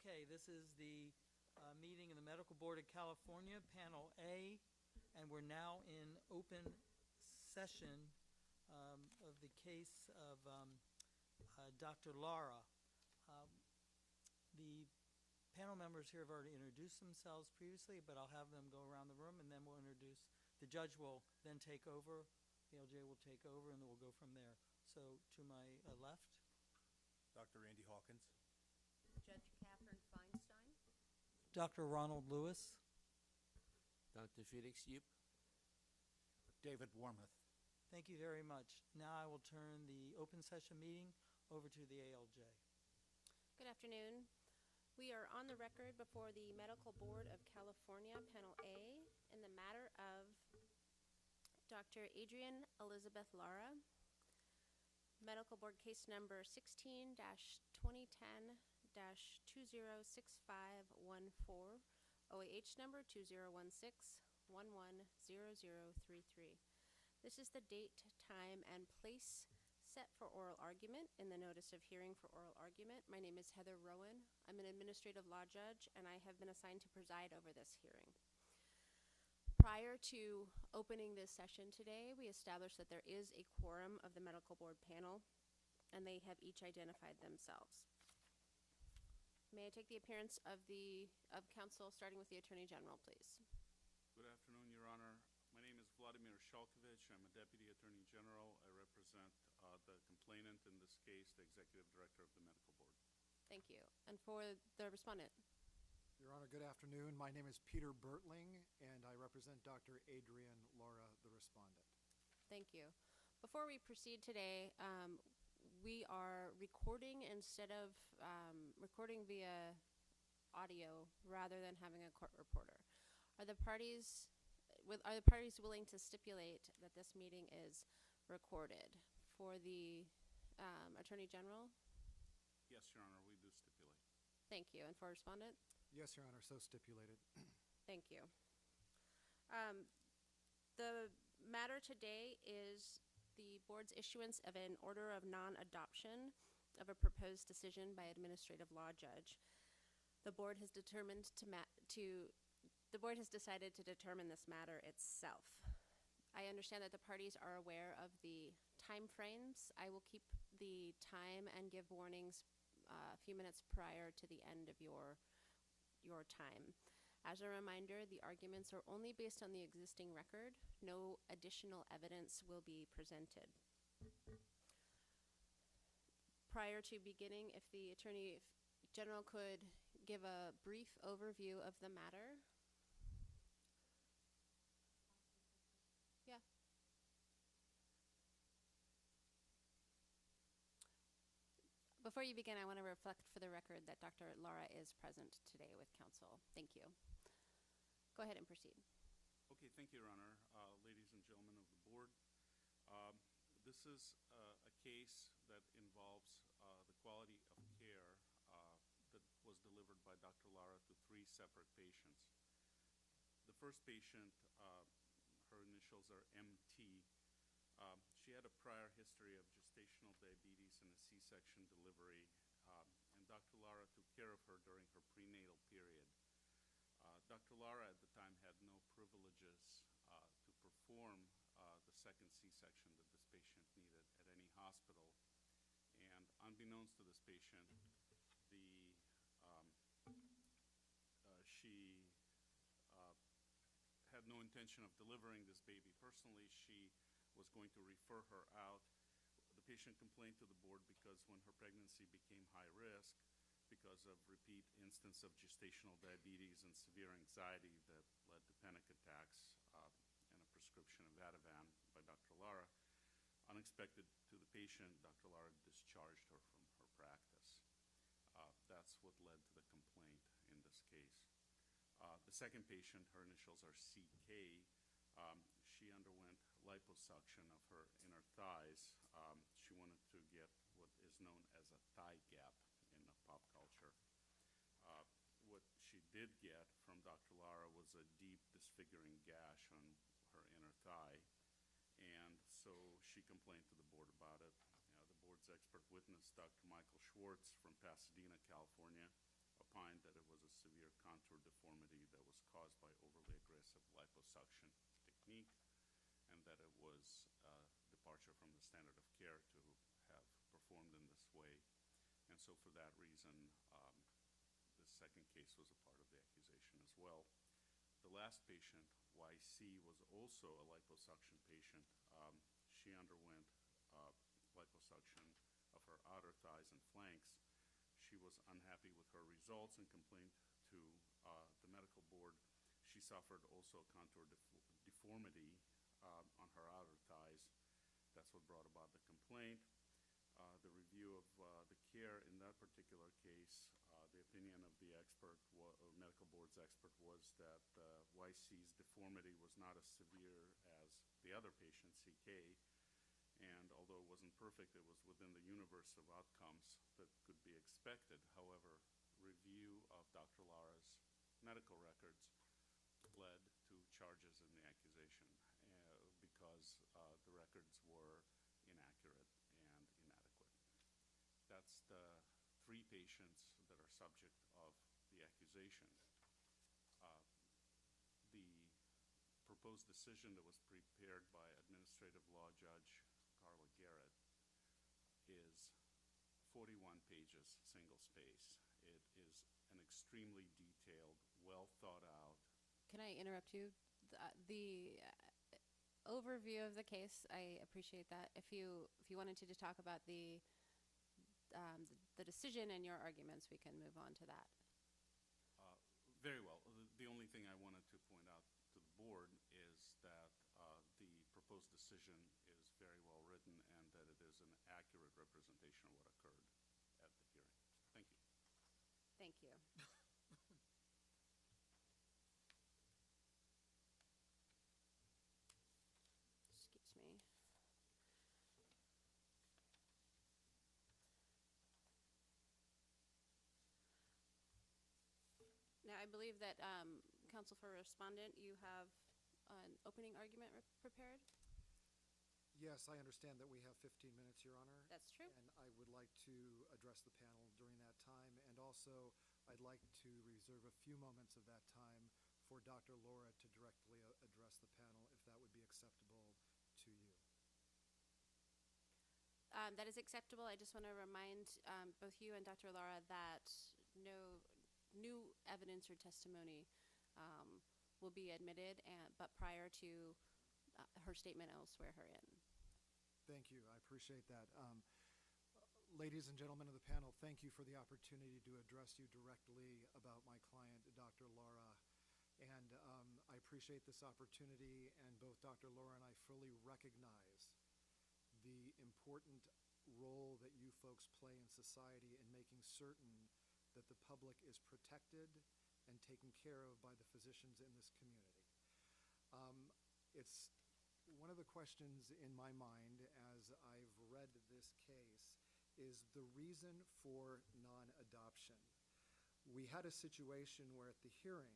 Okay, this is the meeting of the Medical Board of California, Panel A, and we're now in open session of the case of Dr. Lara. The panel members here have already introduced themselves previously, but I'll have them go around the room and then we'll introduce, the judge will then take over, the ALJ will take over, and then we'll go from there. So to my left. Dr. Andy Hawkins. Judge Catherine Feinstein. Dr. Ronald Lewis. Dr. Felix Yip. David Warmoth. Thank you very much. Now I will turn the open session meeting over to the ALJ. Good afternoon. We are on the record before the Medical Board of California, Panel A, in the matter of Dr. Adrienne Elizabeth Lara, Medical Board case number 16-2010-206514, OAH number 2016-110033. This is the date, time, and place set for oral argument in the notice of hearing for oral argument. My name is Heather Rowan. I'm an administrative law judge, and I have been assigned to preside over this hearing. Prior to opening this session today, we established that there is a quorum of the Medical Board panel, and they have each identified themselves. May I take the appearance of counsel, starting with the Attorney General, please? Good afternoon, Your Honor. My name is Vladimir Shalkovich. I'm a Deputy Attorney General. I represent the complainant in this case, the Executive Director of the Medical Board. Thank you. And for the respondent? Your Honor, good afternoon. My name is Peter Bertling, and I represent Dr. Adrienne Lara, the respondent. Thank you. Before we proceed today, we are recording instead of recording via audio rather than having a court reporter. Are the parties willing to stipulate that this meeting is recorded? For the Attorney General? Yes, Your Honor, we do stipulate. Thank you. And for respondent? Yes, Your Honor, so stipulated. Thank you. The matter today is the board's issuance of an order of non-adoption of a proposed decision by administrative law judge. The board has determined the board has decided to determine this matter itself. I understand that the parties are aware of the time frames. I will keep the time and give warnings a few minutes prior to the end of your time. As a reminder, the arguments are only based on the existing record. No additional evidence will be presented. Prior to beginning, if the Attorney General could give a brief overview of the matter. Yeah. Before you begin, I want to reflect for the record that Dr. Lara is present today with counsel. Thank you. Go ahead and proceed. Okay, thank you, Your Honor. Ladies and gentlemen of the board, this is a case that involves the quality of care that was delivered by Dr. Lara to 3 separate patients. The first patient, her initials are MT. She had a prior history of gestational diabetes and a C-section delivery, and Dr. Lara took care of her during her prenatal period. Dr. Lara at the time had no privileges to perform the second C-section that this patient needed at any hospital, and unbeknownst to this patient, she had no intention of delivering this baby personally. She was going to refer her out. The patient complained to the board because when her pregnancy became high risk because of repeat instance of gestational diabetes and severe anxiety that led to panic attacks and a prescription of Ativan by Dr. Lara, unexpected to the patient, Dr. Lara discharged her from her practice. That's what led to the complaint in this case. The second patient, her initials are CK. She underwent liposuction of her inner thighs. She wanted to get what is known as a thigh gap in pop culture. What she did get from Dr. Lara was a deep disfiguring gash on her inner thigh, and so she complained to the board about it. The board's expert witness, Dr. Michael Schwartz from Pasadena, California, opined deformity that was caused by overly aggressive liposuction technique, and that it was departure from the standard of care to have performed in this way. And so for that reason, the second case was a part of the accusation as well. The last patient, YC, was also a liposuction patient. She underwent liposuction of her outer thighs and flanks. She was unhappy with her results and complained to the medical board. She suffered also contour deformity on her outer thighs. That's what brought about the complaint. The review of the care in that particular case, the opinion of the expert, medical board's expert, was that YC's deformity was not as severe as the other patient, CK, and although it wasn't perfect, it was within the universe of outcomes that could be expected. However, review of Dr. Lara's medical records led to charges in the accusation because the records were inaccurate and inadequate. That's the 3 patients that are subject of the accusation. The proposed decision that was prepared by Administrative Law Judge Carla Garrett is 41 pages, single space. It is an extremely detailed, well thought out. Can I interrupt you? The overview of the case, I appreciate that. If you wanted to just talk about the decision and your arguments, we can move on to that. Very well. The only thing I wanted to point out to the board is that the proposed decision is very well written and that it is an accurate representation of what occurred at the hearing. Thank you. Thank you. Excuse me. Now, I believe that, Counsel for Respondent, you have an opening argument prepared? Yes, I understand that we have 15 minutes, Your Honor. That's true. And I would like to address the panel during that time. And also, I'd like to reserve a few moments of that time for Dr. Lara to directly address the panel, if that would be acceptable to you. That is acceptable. I just want to remind both you and Dr. Lara that no new evidence or testimony will be admitted, but prior to her statement, I will swear her in. Thank you. I appreciate that. Ladies and gentlemen of the panel, thank you for the opportunity to address you directly about my client, Dr. Lara. And I appreciate this opportunity, and both Dr. Lara and I fully recognize the important role that you folks play in society in making certain that the public is protected and taken care of by the physicians in this community. It's one of the questions in my mind as I've read this case is the reason for non-adoption. We had a situation where at the hearing,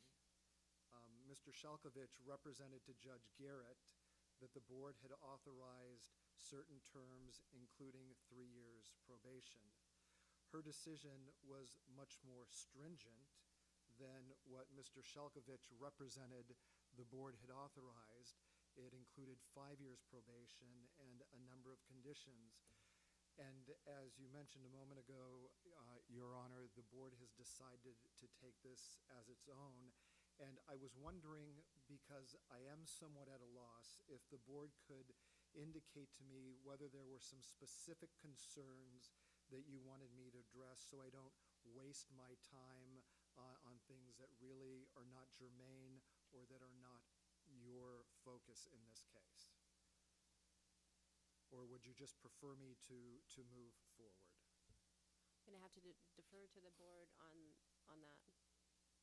Mr. Shalkovich represented to Judge Garrett that the board had authorized certain terms, including 3 years probation. Her decision was much more stringent than what Mr. Shalkovich represented the board had authorized. It included 5 years probation and a number of conditions. And as you mentioned a moment ago, Your Honor, the board has decided to take this as its own. And I was wondering, because I am somewhat at a loss, if the board could indicate to me whether there were some specific concerns that you wanted me to address so I don't waste my time on things that really are not germane or that are not your focus in this case. Or would you just prefer me to move forward? I'm going to have to defer to the board on that.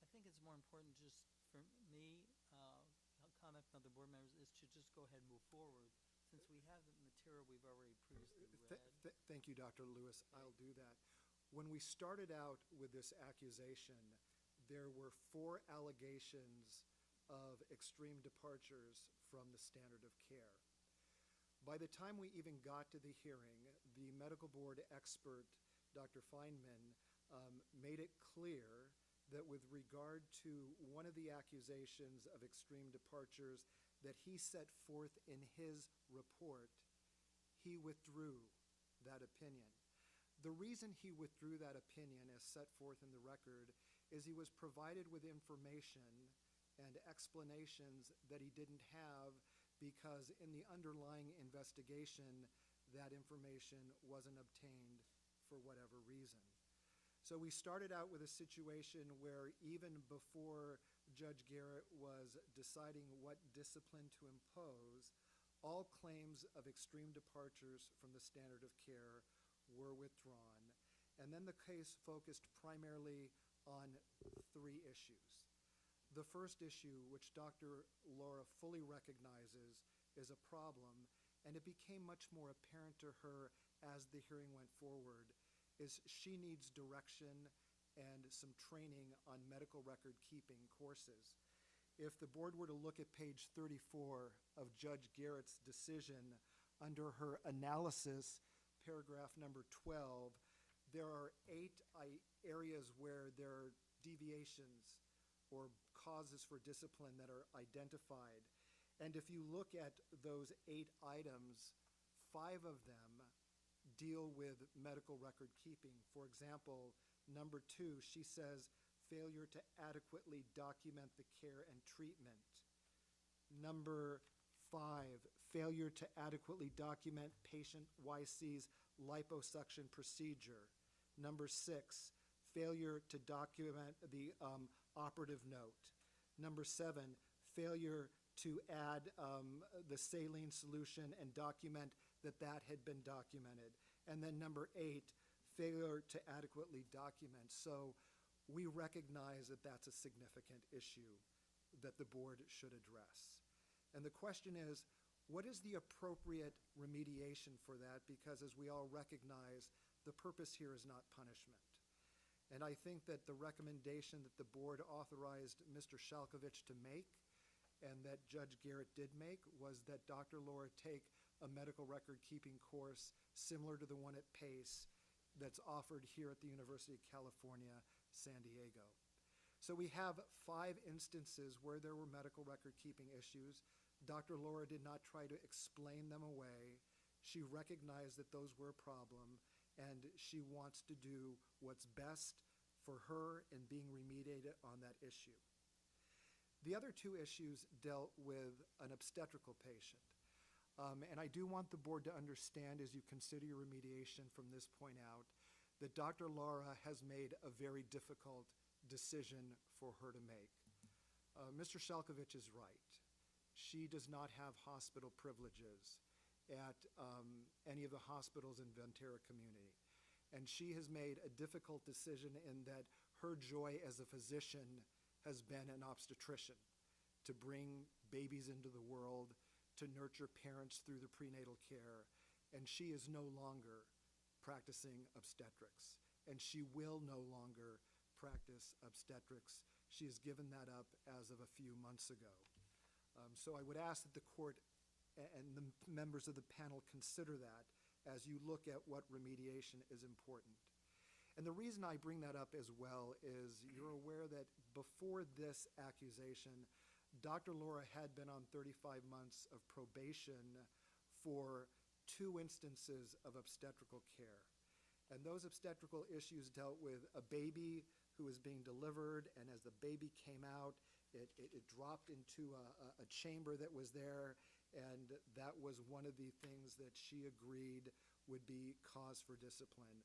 I think it's more important just for me, I'll comment from other board members, is to just go ahead and move forward since we have the material we've already previously read. Thank you, Dr. Lewis. I'll do that. When we started out with this accusation, there were 4 allegations of extreme departures from the standard of care. By the time we even got to the hearing, the medical board expert, Dr. Feynman, made it clear that with regard to one of the accusations of extreme departures that he set forth in his report, he withdrew that opinion. The reason he withdrew that opinion, as set forth in the record, is he was provided with information and explanations that he didn't have because in the underlying investigation, that information wasn't obtained for whatever reason. So we started out with a situation where even before Judge Garrett was deciding what discipline to impose, all claims of extreme departures from the standard of care were withdrawn. And then the case focused primarily on three issues. The first issue, which Dr. Lara fully recognizes is a problem, and it became much more apparent to her as the hearing went forward, is she needs direction and some training on medical record keeping courses. If the board were to look at page 34 of Judge Garrett's decision, under her analysis, paragraph number 12, there are 8 areas where there are deviations or causes for discipline that are identified. And if you look at those 8 items, 5 of them deal with medical record keeping. For example, number 2, she says, failure to adequately document the care and treatment. Number 5, failure to adequately document patient YC's liposuction procedure. Number 6, failure to document the operative note. Number 7, failure to add the saline solution and document that had been documented. And then number 8, failure to adequately document. So we recognize that that's a significant issue that the board should address. And the question is, what is the appropriate remediation for that? Because as we all recognize, the purpose here is not punishment. And I think that the recommendation that the board authorized Mr. Shalkovich to make and that Judge Garrett did make was that Dr. Lara take a medical record keeping course similar to the one at PACE that's offered here at the University of California, San Diego. So we have 5 instances where there were medical record keeping issues. Dr. Lara did not try to explain them away. She recognized that those were a problem, and she wants to do what's best for her in being remediated on that issue. The other 2 issues dealt with an obstetrical patient. And I do want the board to understand, as you consider your remediation from this point out, that Dr. Lara has made a very difficult decision for her to make. Mr. Shalkovich is right. She does not have hospital privileges at any of the hospitals in Ventura community. And she has made a difficult decision in that her joy as a physician has been an obstetrician, to bring babies into the world, to nurture parents through the prenatal care, and she is no longer practicing obstetrics, and she will no longer practice obstetrics. She has given that up as of a few months ago. So I would ask that the court and the members of the panel consider that as you look at what remediation is important. And the reason I bring that up as well is you're aware that before this accusation, Dr. Lara had been on 35 months of probation for 2 instances of obstetrical care. And those obstetrical issues dealt with a baby who was being delivered, and as the baby came out, it dropped into a chamber that was there, and that was one of the things that she agreed would be cause for discipline.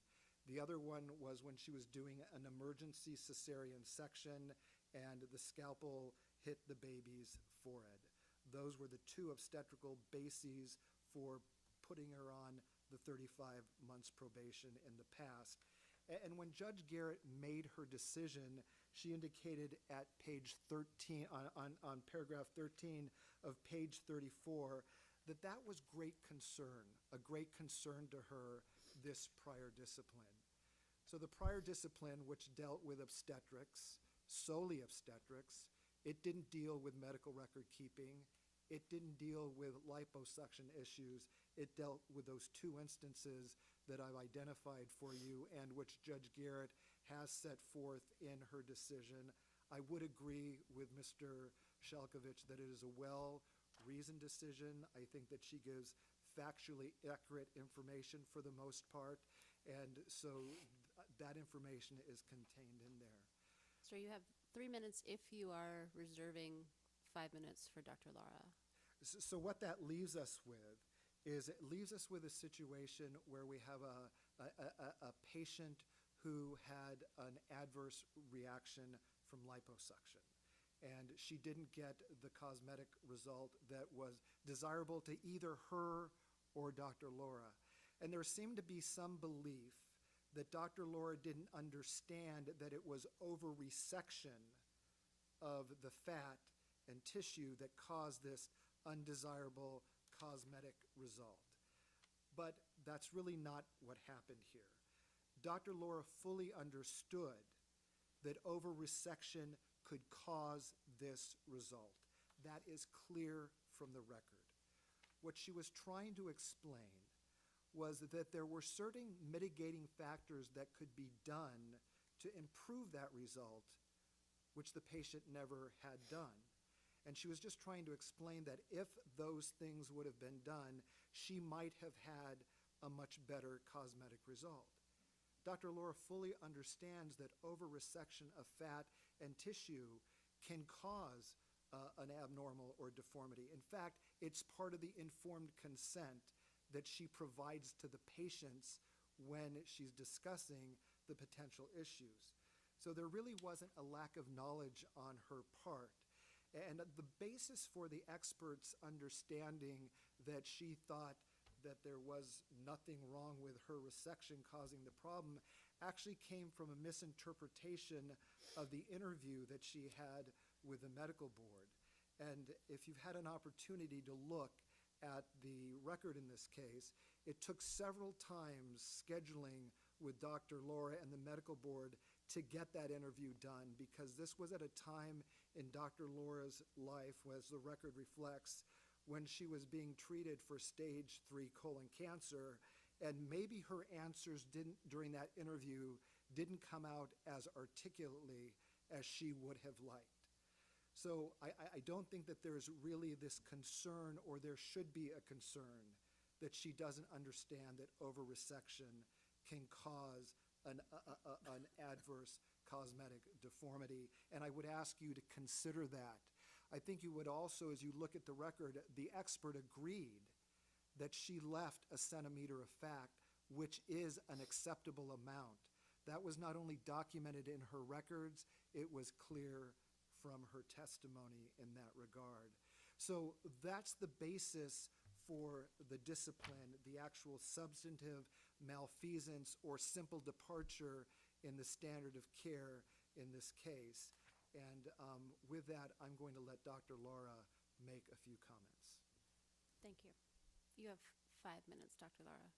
The other one was when she was doing an emergency cesarean section and the scalpel hit the baby's forehead. Those were the 2 obstetrical bases for putting her on the 35 months probation in the past. And when Judge Garrett made her decision, she indicated at page 13, on paragraph 13 of page 34, that that was a great concern to her, this prior discipline. So the prior discipline, which dealt with obstetrics, solely obstetrics, it didn't deal with medical record keeping. It didn't deal with liposuction issues. It dealt with those 2 instances that I've identified for you and which Judge Garrett has set forth in her decision. I would agree with Mr. Shelkovich that it is a well-reasoned decision. I think that she gives factually accurate information for the most part, and so that information is contained in there. Sir, you have 3 minutes if you are reserving 5 minutes for Dr. Lara. So what that leaves us with is it leaves us with a situation where we have a patient who had an adverse reaction from liposuction. And she didn't get the cosmetic result that was desirable to either her or Dr. Lara. And there seemed to be some belief that Dr. Lara didn't understand that it was over-resection of the fat and tissue that caused this undesirable cosmetic result. But that's really not what happened here. Dr. Lara fully understood that over-resection could cause this result. That is clear from the record. What she was trying to explain was that there were certain mitigating factors that could be done to improve that result, which the patient never had done. And she was just trying to explain that if those things would have been done, she might have had a much better cosmetic result. Dr. Lara fully understands that over-resection of fat and tissue can cause an abnormal or deformity. In fact, it's part of the informed consent that she provides to the patients when she's discussing the potential issues. So there really wasn't a lack of knowledge on her part. And the basis for the experts understanding that she thought that there was nothing wrong with her resection causing the problem actually came from a misinterpretation of the interview that she had with the medical board. And if you've had an opportunity to look at the record in this case, it took several times scheduling with Dr. Lara and the medical board to get that interview done, because this was at a time in Dr. Lara's life, as the record reflects, when she was being treated for stage 3 colon cancer, and maybe her answers during that interview didn't come out as articulately as she would have liked. So I don't think that there's really this concern, or there should be a concern, that she doesn't understand that over-resection can cause an adverse cosmetic deformity. And I would ask you to consider that. I think you would also, as you look at the record, the expert agreed that she left a centimeter of fat, which is an acceptable amount. That was not only documented in her records, it was clear from her testimony in that regard. So that's the basis for the discipline, the actual substantive malfeasance or simple departure in the standard of care in this case. And with that, I'm going to let Dr. Lara make a few comments. Thank you. You have 5 minutes, Dr. Lara.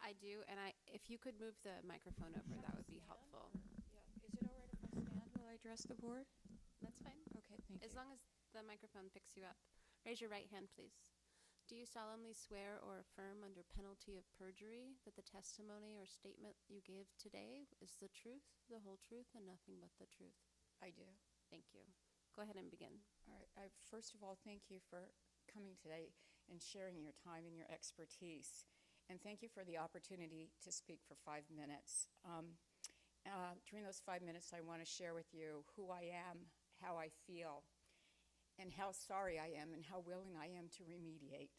I do, and if you could move the microphone over, that would be helpful. Yeah. Is it all right if I stand while I address the board? That's fine. Okay, thank you. As long as the microphone picks you up. Raise your right hand, please. Do you solemnly swear or affirm under penalty of perjury that the testimony or statement you give today is the truth, the whole truth, and nothing but the truth? I do. Thank you. Go ahead and begin. All right. First of all, thank you for coming today and sharing your time and your expertise. And thank you for the opportunity to speak for 5 minutes. During those 5 minutes, I want to share with you who I am, how I feel, and how sorry I am and how willing I am to remediate.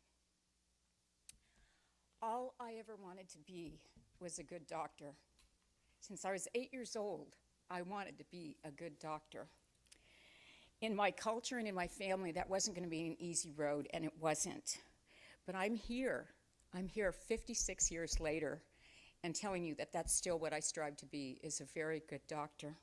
All I ever wanted to be was a good doctor. Since I was 8 years old, I wanted to be a good doctor. In my culture and in my family, that wasn't going to be an easy road, and it wasn't. But I'm here 56 years later, and telling you that that's still what I strive to be, is a very good doctor.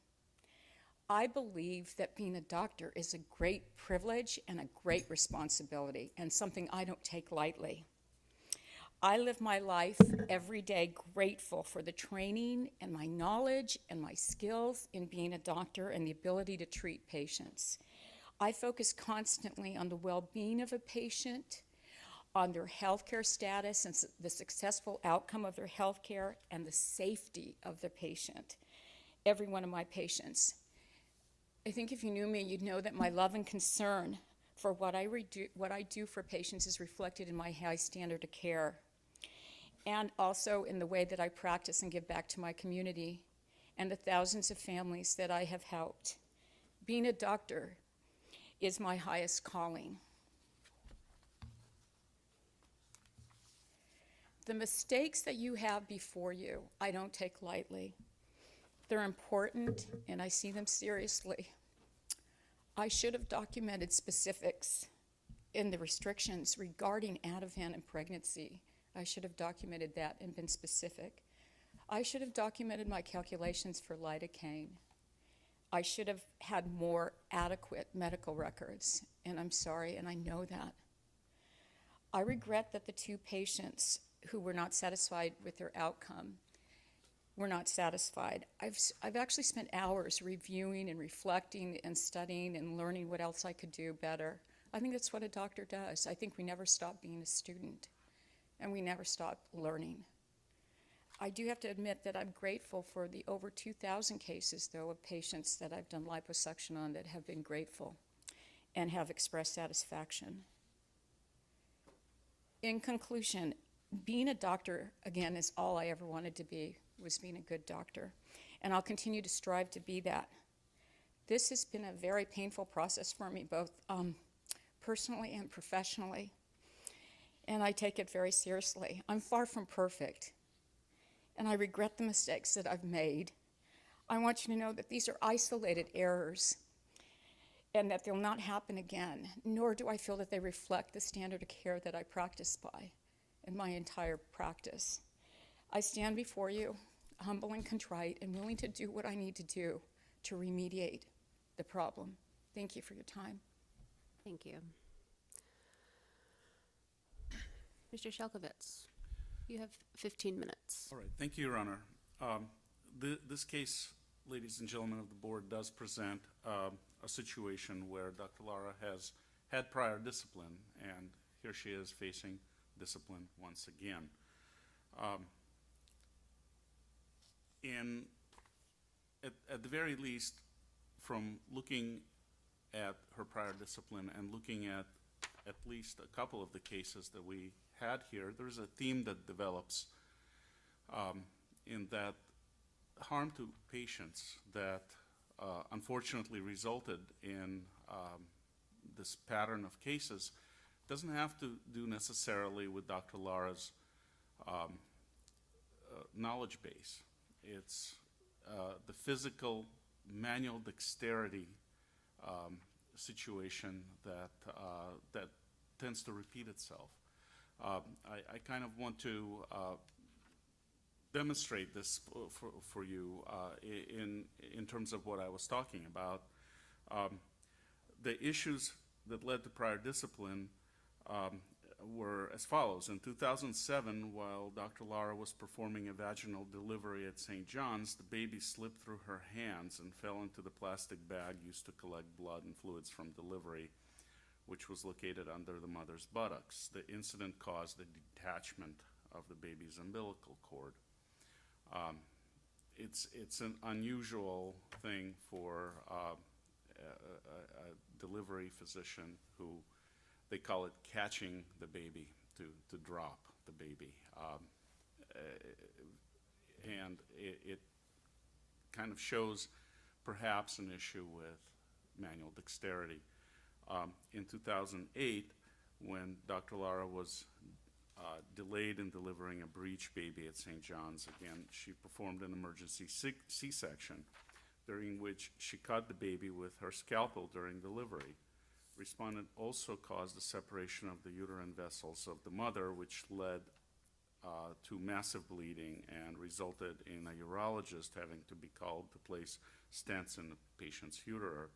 I believe that being a doctor is a great privilege and a great responsibility, and something I don't take lightly. I live my life every day grateful for the training and my knowledge and my skills in being a doctor and the ability to treat patients. I focus constantly on the well-being of a patient, on their healthcare status and the successful outcome of their healthcare and the safety of the patient, every one of my patients. I think if you knew me, you'd know that my love and concern for what I do for patients is reflected in my high standard of care, and also in the way that I practice and give back to my community and the thousands of families that I have helped. Being a doctor is my highest calling. The mistakes that you have before you, I don't take lightly. They're important, and I see them seriously. I should have documented specifics in the restrictions regarding Ativan and pregnancy. I should have documented that and been specific. I should have documented my calculations for lidocaine. I should have had more adequate medical records, and I'm sorry, and I know that. I regret that the two patients who were not satisfied with their outcome were not satisfied. I've actually spent hours reviewing and reflecting and studying and learning what else I could do better. I think that's what a doctor does. I think we never stop being a student, and we never stop learning. I do have to admit that I'm grateful for the over 2,000 cases, though, of patients that I've done liposuction on that have been grateful and have expressed satisfaction. In conclusion, being a doctor, again, is all I ever wanted to be, was being a good doctor. And I'll continue to strive to be that. This has been a very painful process for me, both personally and professionally. And I take it very seriously. I'm far from perfect. And I regret the mistakes that I've made. I want you to know that these are isolated errors and that they'll not happen again, nor do I feel that they reflect the standard of care that I practice by in my entire practice. I stand before you, humble and contrite, and willing to do what I need to do to remediate the problem. Thank you for your time. Thank you. Mr. Shelkovitz, you have 15 minutes. All right, thank you, Your Honor. This case, ladies and gentlemen of the board, does present a situation where Dr. Lara has had prior discipline, and here she is facing discipline once again. At the very least, from looking at her prior discipline and looking at least a couple of the cases that we had here, there's a theme that develops in that harm to patients that unfortunately resulted in this pattern of cases doesn't have to do necessarily with Dr. Lara's knowledge base. It's the physical manual dexterity situation that tends to repeat itself. I kind of want to demonstrate this for you in terms of what I was talking about. The issues that led to prior discipline were as follows. In 2007, while Dr. Lara was performing a vaginal delivery at St. John's, the baby slipped through her hands and fell into the plastic bag used to collect blood and fluids from delivery, which was located under the mother's buttocks. The incident caused the detachment of the baby's umbilical cord. It's an unusual thing for a delivery physician who, they call it catching the baby, to drop the baby. And it kind of shows perhaps an issue with manual dexterity. In 2008, when Dr. Lara was delayed in delivering a breech baby at St. John's, again, she performed an emergency C-section, during which she cut the baby with her scalpel during delivery. Respondent also caused the separation of the uterine vessels of the mother, which led to massive bleeding and resulted in a urologist having to be called to place stents in the patient's uterus.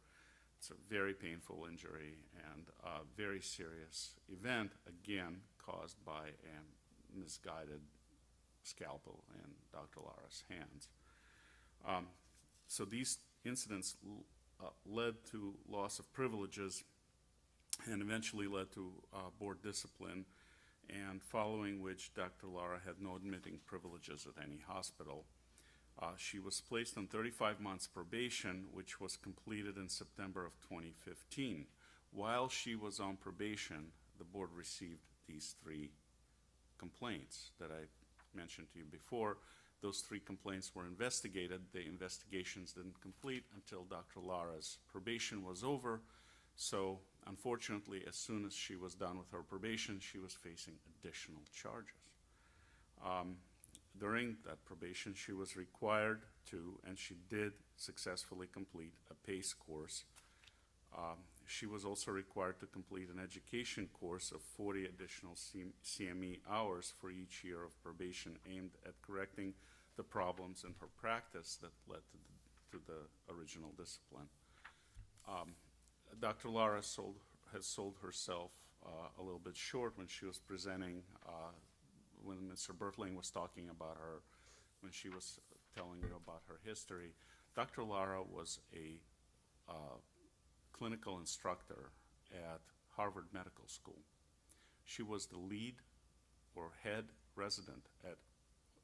It's a very painful injury and a very serious event, again, caused by a misguided scalpel in Dr. Lara's hands. So these incidents led to loss of privileges and eventually led to board discipline and following which Dr. Lara had no admitting privileges at any hospital. She was placed on 35 months probation, which was completed in September of 2015. While she was on probation, the board received these 3 complaints that I mentioned to you before. Those 3 complaints were investigated. The investigations didn't complete until Dr. Lara's probation was over. So unfortunately, as soon as she was done with her probation, she was facing additional charges. During that probation, she was required to, and she did successfully complete a PACE course. She was also required to complete an education course of 40 additional CME hours for each year of probation, aimed at correcting the problems in her practice that led to the original discipline. Dr. Lara has sold herself a little bit short when she was presenting, when Mr. Bertling was talking about her, when she was telling you about her history. Dr. Lara was a clinical instructor at Harvard Medical School. She was the lead or head resident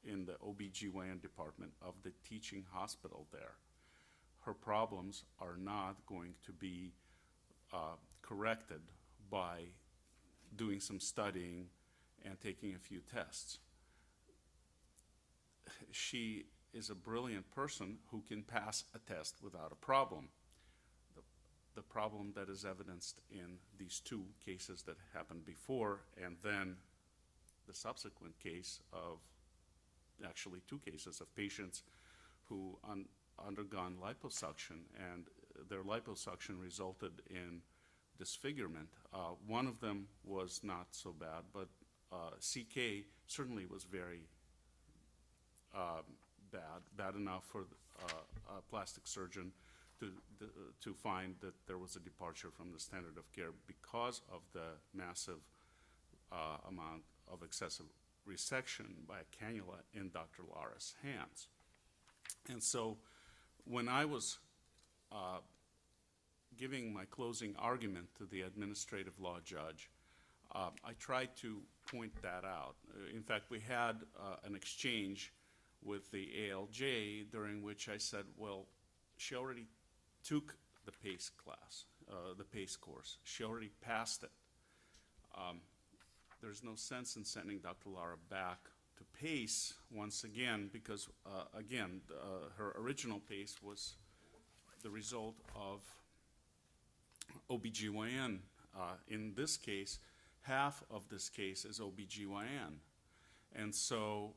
in the OBGYN department of the teaching hospital there. Her problems are not going to be corrected by doing some studying and taking a few tests. She is a brilliant person who can pass a test without a problem. The problem that is evidenced in these 2 cases that happened before, and then the subsequent case of, actually 2 cases of patients who undergone liposuction, and their liposuction resulted in disfigurement. One of them was not so bad, but CK certainly was very bad enough for a plastic surgeon to find that there was a departure from the standard of care because of the massive amount of excessive resection by a cannula in Dr. Lara's hands. And so when I was giving my closing argument to the administrative law judge, I tried to point that out. In fact, we had an exchange with the ALJ during which I said, well, she already took the PACE class, the PACE course. She already passed it. There's no sense in sending Dr. Lara back to PACE once again because, again, her original PACE was the result of OBGYN. In this case, half of this case is OBGYN. And so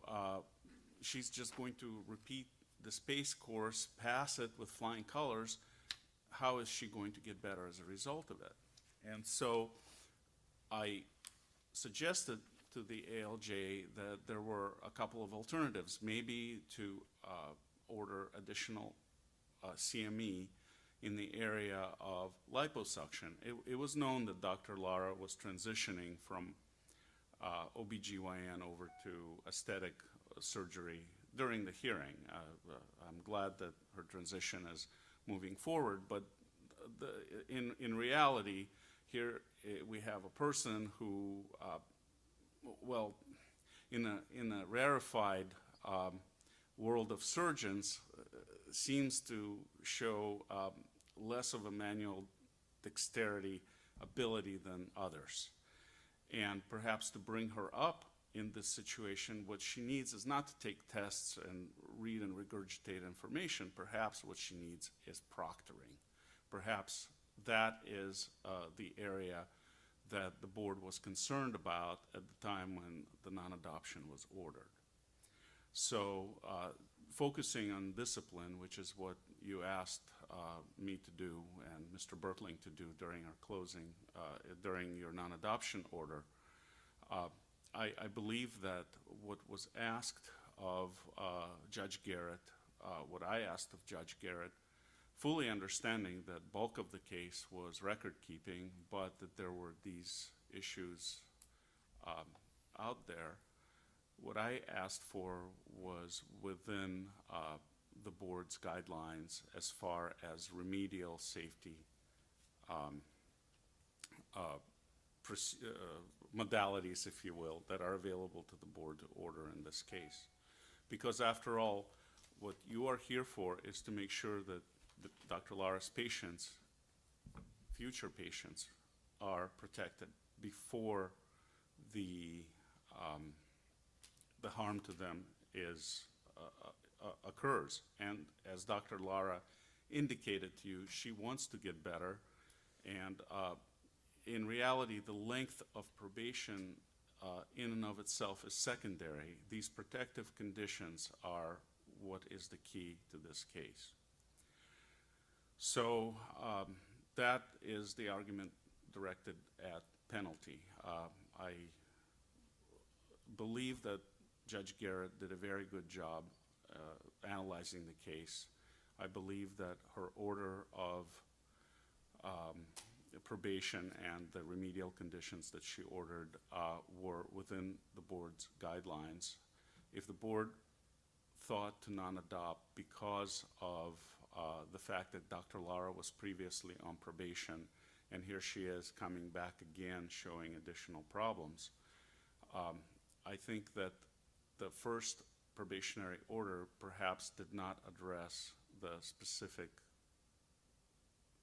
she's just going to repeat the PACE course, pass it with flying colors. How is she going to get better as a result of it? And so I suggested to the ALJ that there were a couple of alternatives, maybe to order additional CME in the area of liposuction. It was known that Dr. Lara was transitioning from OBGYN over to aesthetic surgery during the hearing. I'm glad that her transition is moving forward, but in reality, here we have a person who, well, in a rarefied world of surgeons, seems to show less of a manual dexterity ability than others. And perhaps to bring her up in this situation, what she needs is not to take tests and read and regurgitate information. Perhaps what she needs is proctoring. Perhaps that is the area that the board was concerned about at the time when the non-adoption was ordered. So focusing on discipline, which is what you asked me to do and Mr. Bertling to do during our closing, during your non-adoption order, I believe that what was asked of Judge Garrett, what I asked of Judge Garrett, fully understanding that bulk of the case was record keeping, but that there were these issues out there, what I asked for was within the board's guidelines as far as remedial safety modalities, if you will, that are available to the board to order in this case. Because after all, what you are here for is to make sure that Dr. Lara's patients, future patients, are protected before the harm to them occurs. And as Dr. Lara indicated to you, she wants to get better. And in reality, the length of probation in and of itself is secondary. These protective conditions are what is the key to this case. So that is the argument directed at penalty. I believe that Judge Garrett did a very good job analyzing the case. I believe that her order of probation and the remedial conditions that she ordered were within the board's guidelines. If the board thought to non-adopt because of the fact that Dr. Lara was previously on probation, and here she is coming back again showing additional problems, I think that the first probationary order perhaps did not address the specific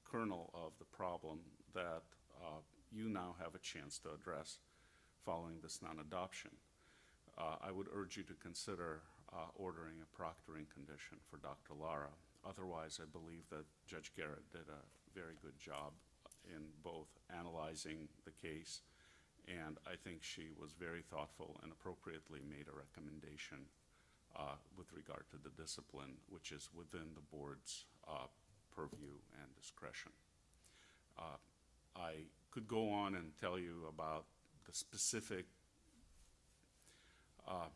kernel of the problem that you now have a chance to address following this non-adoption. I would urge you to consider ordering a proctoring condition for Dr. Lara. Otherwise, I believe that Judge Garrett did a very good job in both analyzing the case, and I think she was very thoughtful and appropriately made a recommendation with regard to the discipline, which is within the board's purview and discretion. I could go on and tell you about the specific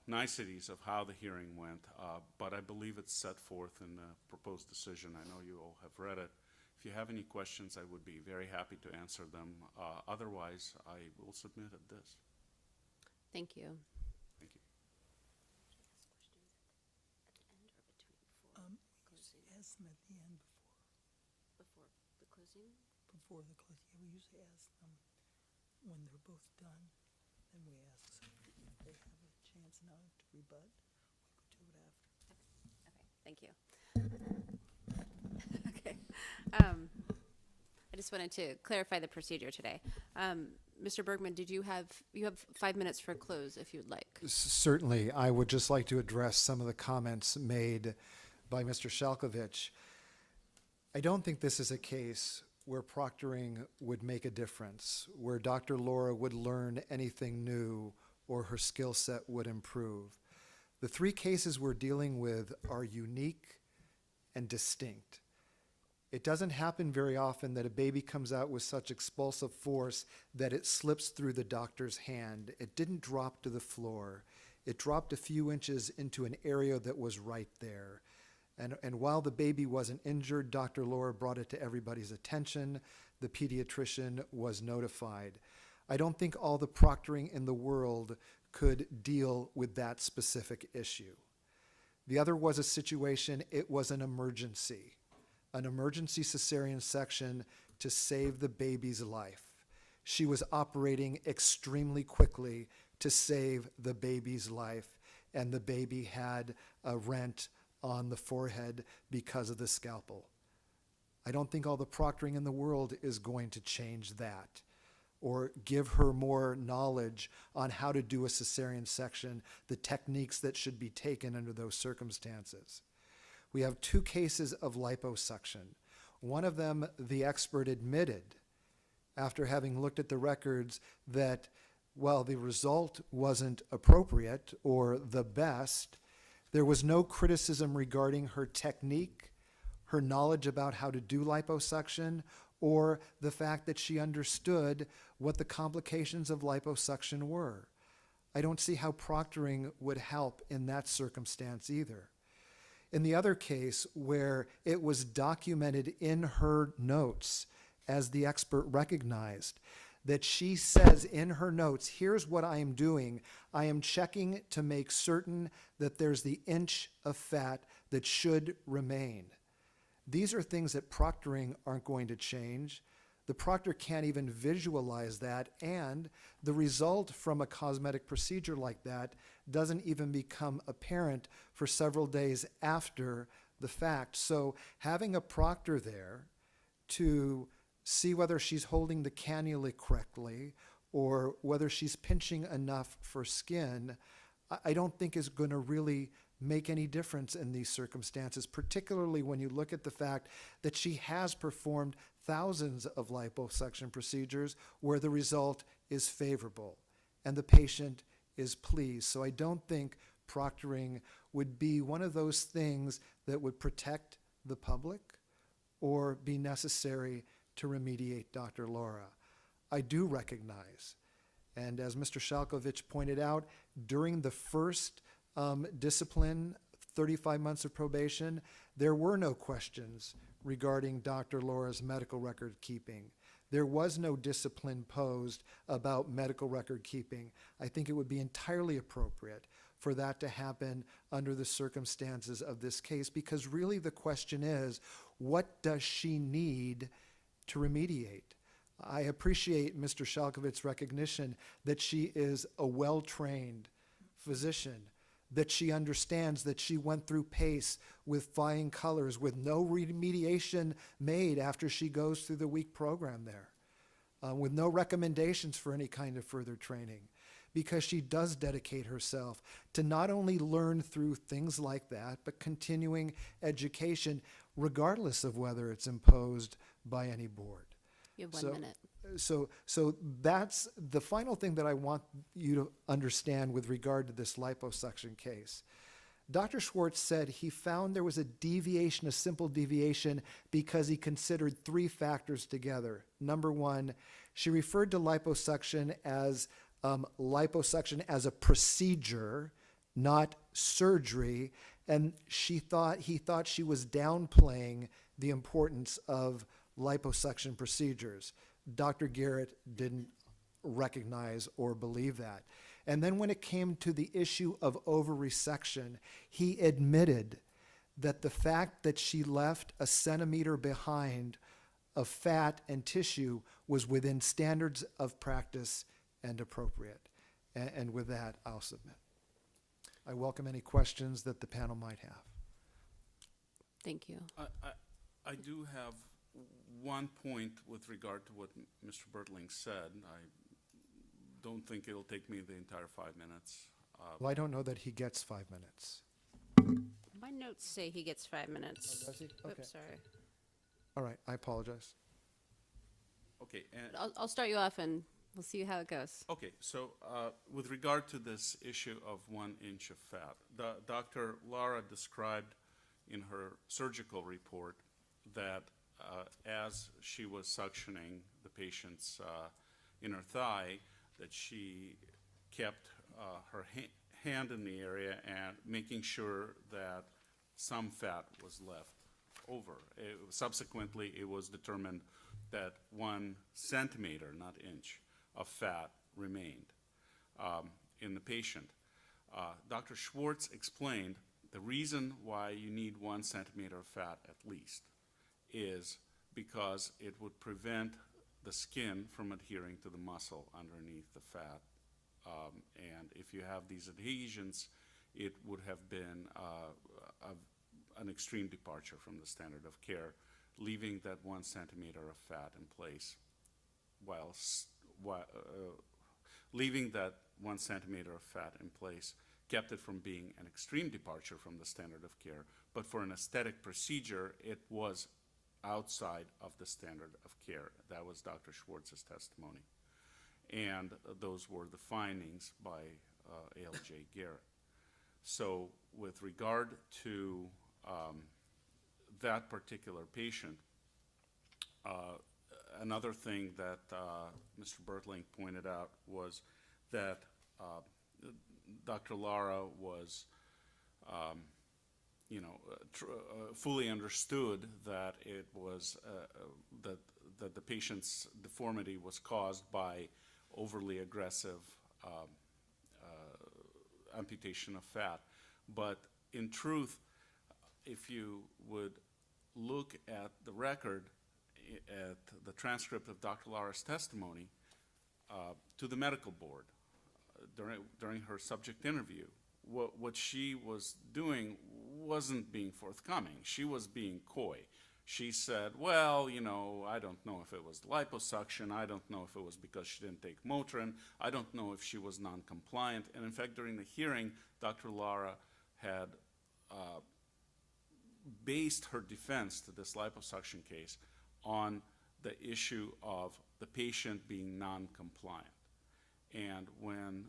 niceties of how the hearing went, but I believe it's set forth in the proposed decision. I know you all have read it. If you have any questions, I would be very happy to answer them. Otherwise, I will submit at this. Thank you. Thank you. Ask them at the end Before the closing? before the close. Yeah, we usually ask them when they're both done. Then we ask if they have a chance now to rebut. We could do it after. Okay, thank you. Okay. I just wanted to clarify the procedure today. Mr. Bergman, you have 5 minutes for close if you'd like. Certainly, I would just like to address some of the comments made by Mr. Shalkovich. I don't think this is a case where proctoring would make a difference, where Dr. Lara would learn anything new or her skill set would improve. The three cases we're dealing with are unique and distinct. It doesn't happen very often that a baby comes out with such expulsive force that it slips through the doctor's hand. It didn't drop to the floor. It dropped a few inches into an area that was right there. And while the baby wasn't injured, Dr. Lara brought it to everybody's attention. The pediatrician was notified. I don't think all the proctoring in the world could deal with that specific issue. The other was a situation, it was an emergency cesarean section to save the baby's life. She was operating extremely quickly to save the baby's life, and the baby had a rent on the forehead because of the scalpel. I don't think all the proctoring in the world is going to change that or give her more knowledge on how to do a cesarean section, the techniques that should be taken under those circumstances. We have two cases of liposuction. One of them, the expert admitted, after having looked at the records, that while the result wasn't appropriate or the best, there was no criticism regarding her technique, her knowledge about how to do liposuction, or the fact that she understood what the complications of liposuction were. I don't see how proctoring would help in that circumstance either. In the other case, where it was documented in her notes, as the expert recognized, that she says in her notes, here's what I am doing. I am checking to make certain that there's the inch of fat that should remain. These are things that proctoring aren't going to change. The proctor can't even visualize that, and the result from a cosmetic procedure like that doesn't even become apparent for several days after the fact. So having a proctor there to see whether she's holding the cannula correctly or whether she's pinching enough for skin, I don't think is going to really make any difference in these circumstances, particularly when you look at the fact that she has performed thousands of liposuction procedures where the result is favorable and the patient is pleased. So I don't think proctoring would be one of those things that would protect the public or be necessary to remediate Dr. Lara. I do recognize, and as Mr. Shalkovich pointed out, during the first discipline, 35 months of probation, there were no questions regarding Dr. Lara's medical record keeping. There was no discipline posed about medical record keeping. I think it would be entirely appropriate for that to happen under the circumstances of this case, because really the question is, what does she need to remediate? I appreciate Mr. Shalkovich's recognition that she is a well-trained physician, that she understands that she went through PACE with flying colors, with no remediation made after she goes through the week program there, with no recommendations for any kind of further training, because she does dedicate herself to not only learn through things like that, but continuing education, regardless of whether it's imposed by any board. You have 1 minute. So that's the final thing that I want you to understand with regard to this liposuction case. Dr. Schwartz said he found there was a deviation, a simple deviation, because he considered three factors together. Number one, she referred to liposuction as a procedure, not surgery, and he thought she was downplaying the importance of liposuction procedures. Dr. Garrett didn't recognize or believe that. And then when it came to the issue of over-resection, he admitted that the fact that she left a centimeter behind of fat and tissue was within standards of practice and appropriate. And with that, I'll submit. I welcome any questions that the panel might have. Thank you. I do have one point with regard to what Mr. Bertling said. I don't think it'll take me the entire 5 minutes. Well, I don't know that he gets 5 minutes. My notes say he gets 5 minutes. Does he? Okay. Oops, sorry. All right, I apologize. Okay, and But I'll start you off and we'll see how it goes. okay, so with regard to this issue of 1 inch of fat, Dr. Lara described in her surgical report that as she was suctioning the patient's inner thigh, that she kept her hand in the area and making sure that some fat was left over. Subsequently, it was determined that 1 centimeter, not inch, of fat remained in the patient. Dr. Schwartz explained the reason why you need 1 centimeter of fat at least is because it would prevent the skin from adhering to the muscle underneath the fat. And if you have these adhesions, it would have been an extreme departure from the standard of care, leaving that 1 centimeter of fat in place, leaving that 1 centimeter of fat in place kept it from being an extreme departure from the standard of care, but for an aesthetic procedure, it was outside of the standard of care. That was Dr. Schwartz's testimony. And those were the findings by ALJ Garrett. So with regard to that particular patient, another thing that Mr. Bertling pointed out was that Dr. Lara was, fully understood that it was that the patient's deformity was caused by overly aggressive amputation of fat. But in truth, if you would look at the record at the transcript of Dr. Lara's testimony to the medical board during her subject interview. What she was doing wasn't being forthcoming. She was being coy. She said, well, you know, I don't know if it was liposuction. I don't know if it was because she didn't take Motrin. I don't know if she was non-compliant. And in fact, during the hearing, Dr. Lara had based her defense to this liposuction case on the issue of the patient being non-compliant. And when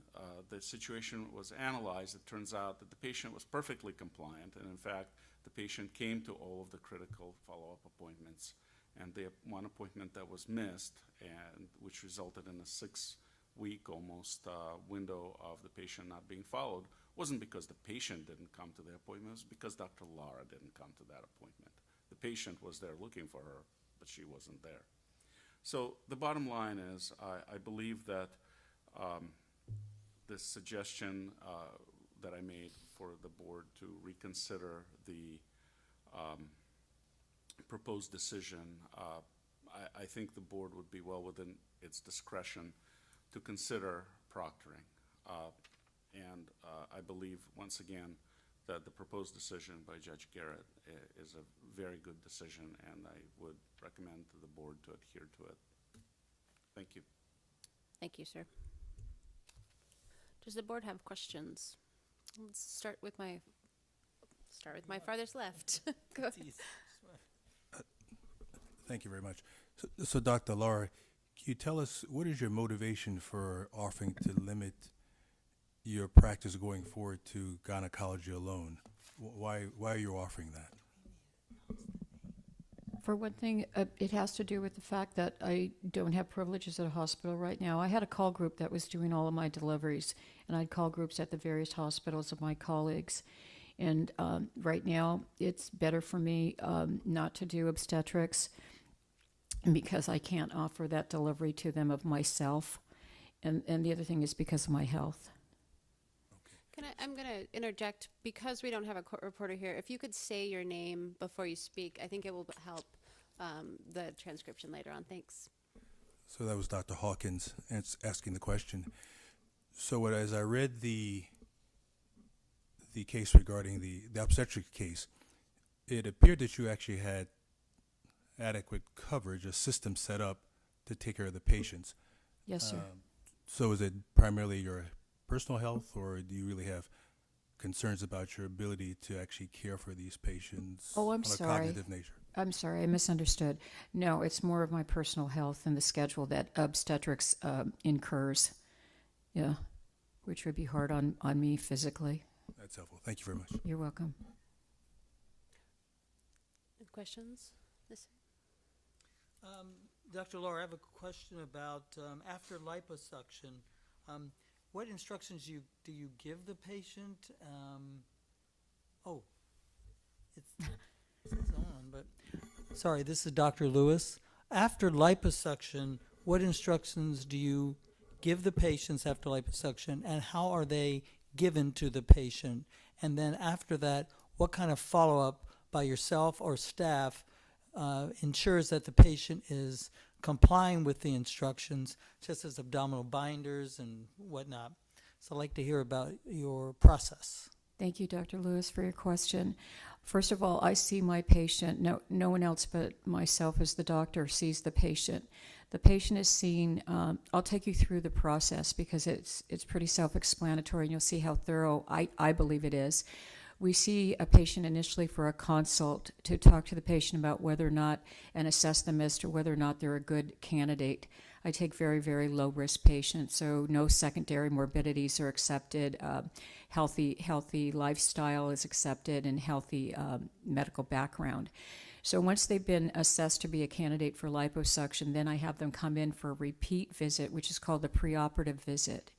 the situation was analyzed, it turns out that the patient was perfectly compliant, and in fact, the patient came to all of the critical follow-up appointments. And the one appointment that was missed, and which resulted in a 6-week almost window of the patient not being followed, wasn't because the patient didn't come to the appointment, it was because Dr. Lara didn't come to that appointment. The patient was there looking for her, but she wasn't there. So the bottom line is, I believe that this suggestion that I made for the board to reconsider the proposed decision, I think the board would be well within its discretion to consider proctoring. And I believe, once again, that the proposed decision by Judge Garrett is a very good decision, and I would recommend to the board to adhere to it. Thank you. Thank you, sir. Does the board have questions? Let's start with my farthest left. Go. Thank you very much. So Dr. Lara, can you tell us what is your motivation for offering to limit your practice going forward to gynecology alone? Why are you offering that? For one thing, it has to do with the fact that I don't have privileges at a hospital right now. I had a call group that was doing all of my deliveries, and I'd call groups at the various hospitals of my colleagues. And right now, it's better for me not to do obstetrics because I can't offer that delivery to them of myself. And the other thing is because of my health. I'm going to interject, because we don't have a court reporter here. If you could say your name before you speak, I think it will help the transcription later on. Thanks. So that was Dr. Hawkins asking the question. So as I read the case regarding the obstetric case, it appeared that you actually had adequate coverage, a system set up to take care of the patients. Yes, sir. So is it primarily your personal health, or do you really have concerns about your ability to actually care for these patients on a cognitive nature? I'm sorry, I misunderstood. No, it's more of my personal health and the schedule that obstetrics incurs, which would be hard on me physically. That's helpful. Thank you very much. You're welcome. Questions? Yes, sir. Dr. Lara, I have a question about after liposuction. What instructions do you give the patient? It's on, but sorry, this is Dr. Lewis. After liposuction, what instructions do you give the patients after liposuction, and how are they given to the patient? And then after that, what kind of follow-up by yourself or staff ensures that the patient is complying with the instructions, just as abdominal binders and whatnot? So I'd like to hear about your process. Thank you, Dr. Lewis, for your question. First of all, I see my patient. No one else but myself as the doctor sees the patient. The patient is seen. I'll take you through the process because it's pretty self-explanatory, and you'll see how thorough I believe it is. We see a patient initially for a consult to talk to the patient about whether or not, and assess them as to whether or not they're a good candidate. I take very, very low-risk patients, so no secondary morbidities are accepted. Healthy lifestyle is accepted, and healthy medical background. So once they've been assessed to be a candidate for liposuction, then I have them come in for a repeat visit, which is called the preoperative visit.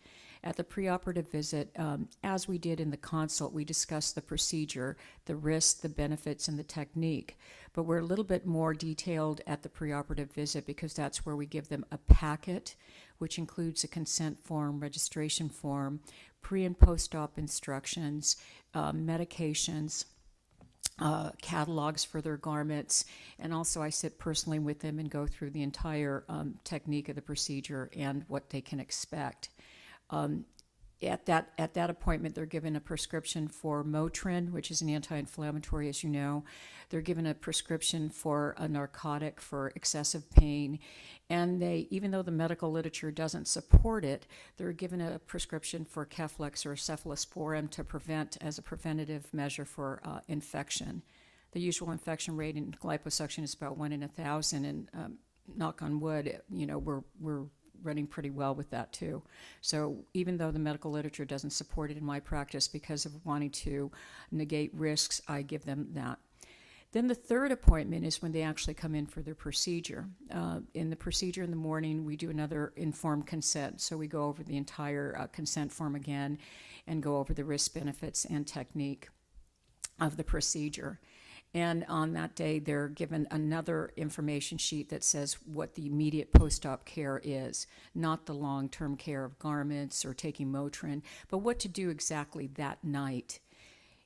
At the preoperative visit, as we did in the consult, we discussed the procedure, the risks, the benefits, and the technique. But we're a little bit more detailed at the preoperative visit because that's where we give them a packet, which includes a consent form, registration form, pre- and post-op instructions, medications, catalogs for their garments, and also I sit personally with them and go through the entire technique of the procedure and what they can expect. At that appointment, they're given a prescription for Motrin, which is an anti-inflammatory, as you know. They're given a prescription for a narcotic for excessive pain, and even though the medical literature doesn't support it, they're given a prescription for Keflex or cephalosporin to prevent, as a preventative measure for infection. The usual infection rate in liposuction is about 1 in 1,000, and knock on wood, we're running pretty well with that too. So even though the medical literature doesn't support it in my practice because of wanting to negate risks, I give them that. Then the third appointment is when they actually come in for their procedure. In the procedure in the morning, we do another informed consent. So we go over the entire consent form again and go over the risk, benefits, and technique of the procedure. And on that day, they're given another information sheet that says what the immediate post-op care is, not the long-term care of garments or taking Motrin, but what to do exactly that night.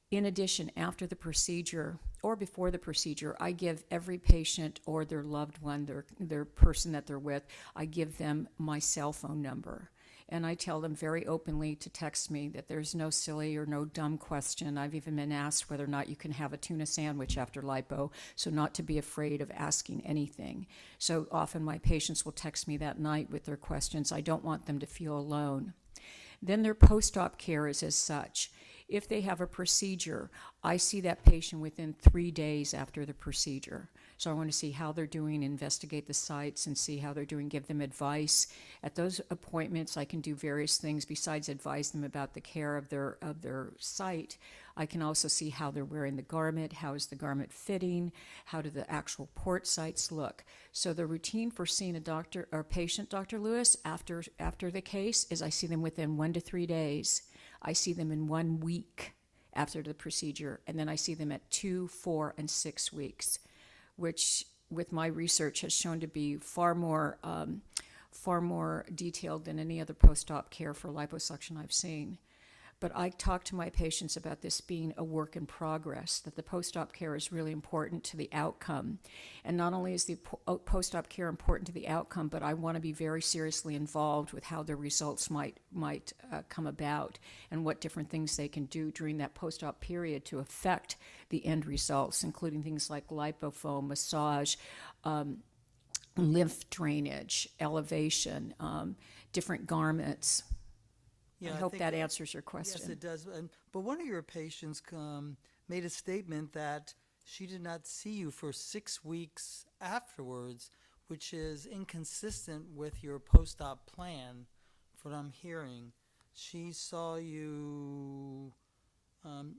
In addition, after the procedure or before the procedure, I give every patient or their loved one, their person that they're with, I give them my cell phone number. And I tell them very openly to text me, that there's no silly or no dumb question. I've even been asked whether or not you can have a tuna sandwich after lipo, so not to be afraid of asking anything. So often my patients will text me that night with their questions. I don't want them to feel alone. Then their post-op care is as such. If they have a procedure, I see that patient within 3 days after the procedure. So I want to see how they're doing, investigate the sites and see how they're doing, give them advice. At those appointments, I can do various things besides advise them about the care of their site. I can also see how they're wearing the garment, how is the garment fitting, how do the actual port sites look. So the routine for seeing a doctor or patient, Dr. Lewis, after the case is I see them within 1 to 3 days. I see them in 1 week after the procedure, and then I see them at 2, 4, and 6 weeks, which with my research has shown to be far more detailed than any other post-op care for liposuction I've seen. But I talk to my patients about this being a work in progress, that the post-op care is really important to the outcome. And not only is the post-op care important to the outcome, but I want to be very seriously involved with how the results might come about and what different things they can do during that post-op period to affect the end results, including things like lipofoam, massage, lymph drainage, elevation, different garments. Yeah, I hope think that answers your question. Yes, it does. But one of your patients made a statement that she did not see you for 6 weeks afterwards, which is inconsistent with your post-op plan, from what I'm hearing. She saw you,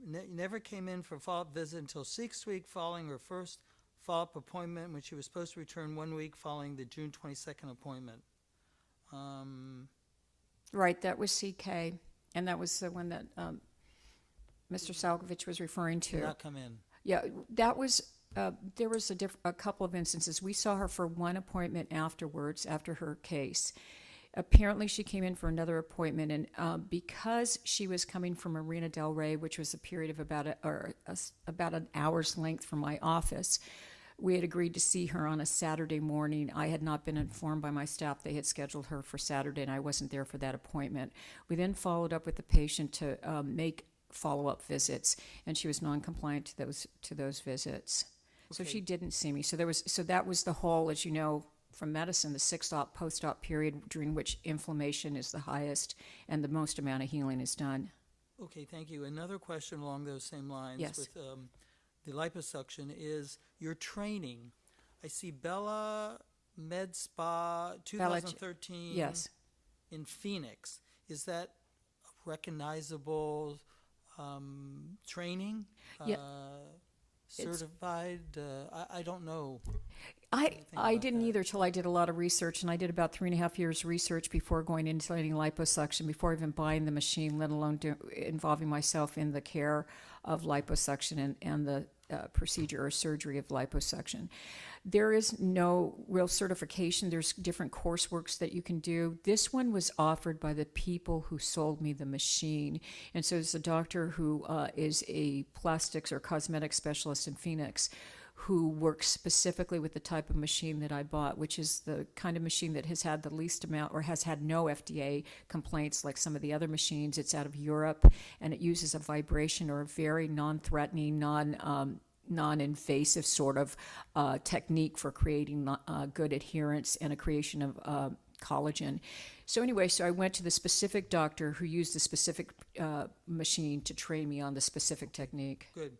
never came in for a follow-up visit until 6 weeks following her first follow-up appointment, when she was supposed to return 1 week following the June 22nd appointment. Right, that was CK, and that was the one that Mr. Salkovich was referring to. Did not come in. Yeah, that was, there was a couple of instances. We saw her for 1 appointment afterwards, after her case. Apparently she came in for another appointment, and because she was coming from Marina Del Rey, which was a period of about an hour's length from my office, we had agreed to see her on a Saturday morning. I had not been informed by my staff they had scheduled her for Saturday, and I wasn't there for that appointment. We then followed up with the patient to make follow-up visits, and she was non-compliant to those visits. So Okay. she didn't see me. So that was the whole, as you know, from medicine, the 6-op post-op period during which inflammation is the highest and the most amount of healing is done. Okay, thank you. Another question along those same lines Yes. with the liposuction is your training. I see Bella Med Spa 2013 Yes. in Phoenix. Is that recognizable training? Yeah. Certified? I don't know. I about didn't that? either till I did a lot of research, and I did about 3.5 years research before going into any liposuction, before even buying the machine, let alone involving myself in the care of liposuction and the procedure or surgery of liposuction. There is no real certification. There's different courseworks that you can do. This one was offered by the people who sold me the machine. And so it's a doctor who is a plastics or cosmetic specialist in Phoenix who works specifically with the type of machine that I bought, which is the kind of machine that has had the least amount or has had no FDA complaints like some of the other machines. It's out of Europe, and it uses a vibration or a very non-threatening, non-invasive sort of technique for creating good adherence and a creation of collagen. So anyway, so I went to the specific doctor who used the specific machine to train me on the specific technique. Good.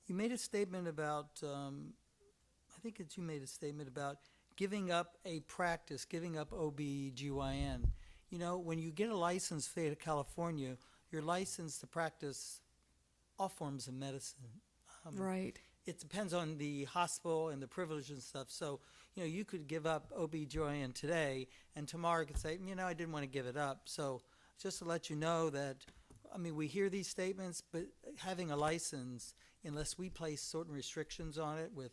You made a statement about, I think you made a statement about giving up a practice, giving up OB/GYN. You know, when you get a license, state of California, you're licensed to practice all forms of medicine. Right. It depends on the hospital and the privilege and stuff. So, you know, you could give up OB/GYN today, and tomorrow you could say, you know, I didn't want to give it up. So just to let you know that, I mean, we hear these statements, but having a license, unless we place certain restrictions on it with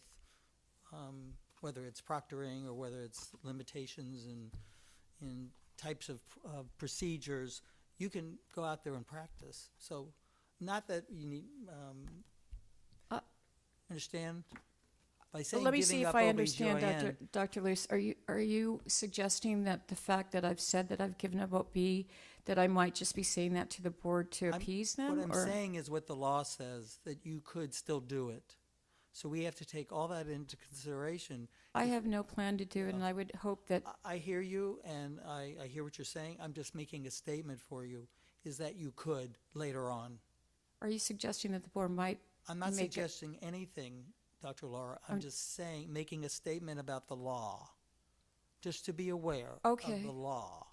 whether it's proctoring or whether it's limitations in types of procedures, you can go out there and practice. So not that you need, understand? By saying Let me giving see if up I understand, OB/GYN, Dr. Luce. Are you suggesting that the fact that I've said that I've given up OB, that I might just be saying that to the board to appease them? what I'm or- saying is what the law says, that you could still do it. So we have to take all that into consideration. I have no plan to do it, and I would hope that, I hear you, and I hear what you're saying. I'm just making a statement for you, is that you could later on. are you suggesting that the board might I'm not make it- suggesting anything, Dr. Lara. I'm just saying, making a statement about the law, just to be aware Okay. of the law.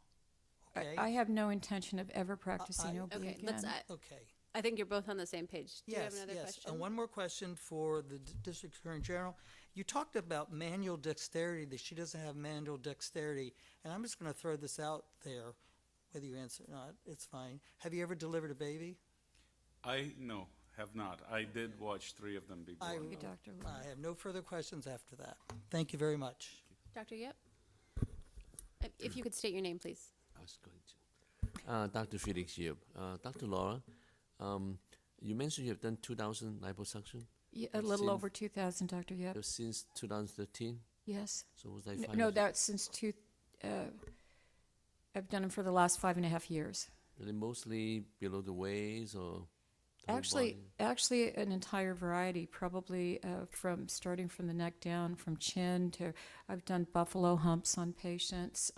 Okay? I have no intention of ever practicing OB Okay, again. let's, Okay. I think you're both on the same page. Do you have Yes, another yes. question? And one more question for the District Attorney General. You talked about manual dexterity, that she doesn't have manual dexterity, and I'm just going to throw this out there, whether you answer or not, it's fine. Have you ever delivered a baby? No, have not. I did watch 3 of them before. Thank you, Dr. Luce. I have no further questions after that. Thank you very much. Dr. Yip? If you could state your name, please. I was going to. Dr. Felix Yip. Dr. Laura, you mentioned you have done 2,000 liposuction Yeah, a I've little seen- over 2,000, Dr. Yep. since 2013. Yes. So was like No, 5 no, years? that's since I've done them for the last 5.5 years. Are they mostly below the waist or the whole body? Actually, an entire variety, probably starting from the neck down, from chin to, I've done buffalo humps on patients,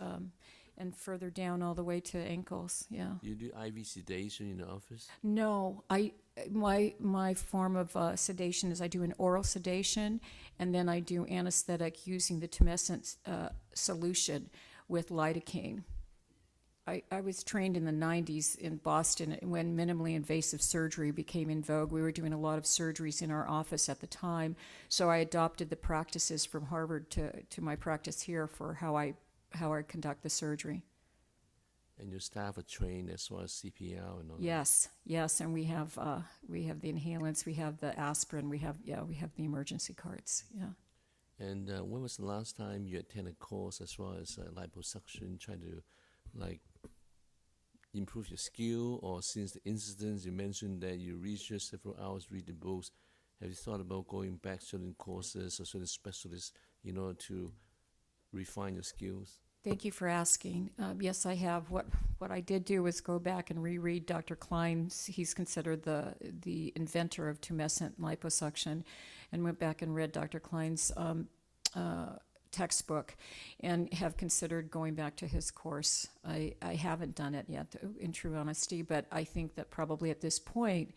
and further down all the way to ankles, yeah. You do IV sedation in the office? No, my form of sedation is I do an oral sedation, and then I do anesthetic using the tumescent solution with lidocaine. I was trained in the 90s in Boston when minimally invasive surgery became in vogue. We were doing a lot of surgeries in our office at the time, so I adopted the practices from Harvard to my practice here for how I conduct the surgery. And your staff are trained as well as CPR and all that? Yes, and we have the inhalants, we have the aspirin, we have the emergency carts, yeah. And when was the last time you attended a course as well as liposuction, trying to improve your skill? Or since the incidents you mentioned that you researched several hours reading books, have you thought about going back certain courses or certain specialists in order to refine your skills? Thank you for asking. Yes, I have. What I did do was go back and reread Dr. Klein's. He's considered the inventor of tumescent liposuction, and went back and read Dr. Klein's textbook, and have considered going back to his course. I haven't done it yet, in true honesty, but I think that probably at this point,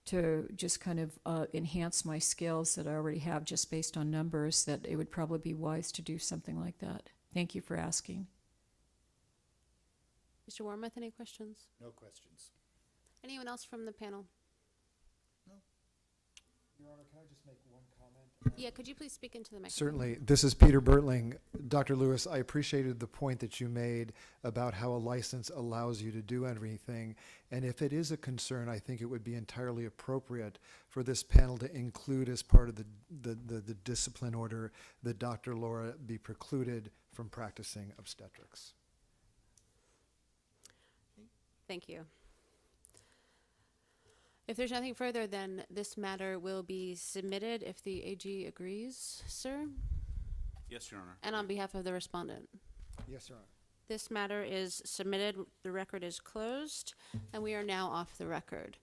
to just kind of enhance my skills that I already have just based on numbers, that it would probably be wise to do something like that. Thank you for asking. Mr. Wormuth, any questions? No questions. Anyone else from the panel? Your Honor, Laura, can I just make one comment? Yeah, could you please speak into the microphone? Certainly. This is Peter Bertling. Dr. Lewis, I appreciated the point that you made about how a license allows you to do everything. And if it is a concern, I think it would be entirely appropriate for this panel to include as part of the discipline order that Dr. Laura be precluded from practicing obstetrics. Thank you. If there's nothing further, then this matter will be submitted if the AG agrees, sir, Yes, Your Honor. and on behalf of the respondent. Yes, Your Honor. This matter is submitted, the record is closed, and we are now off the record.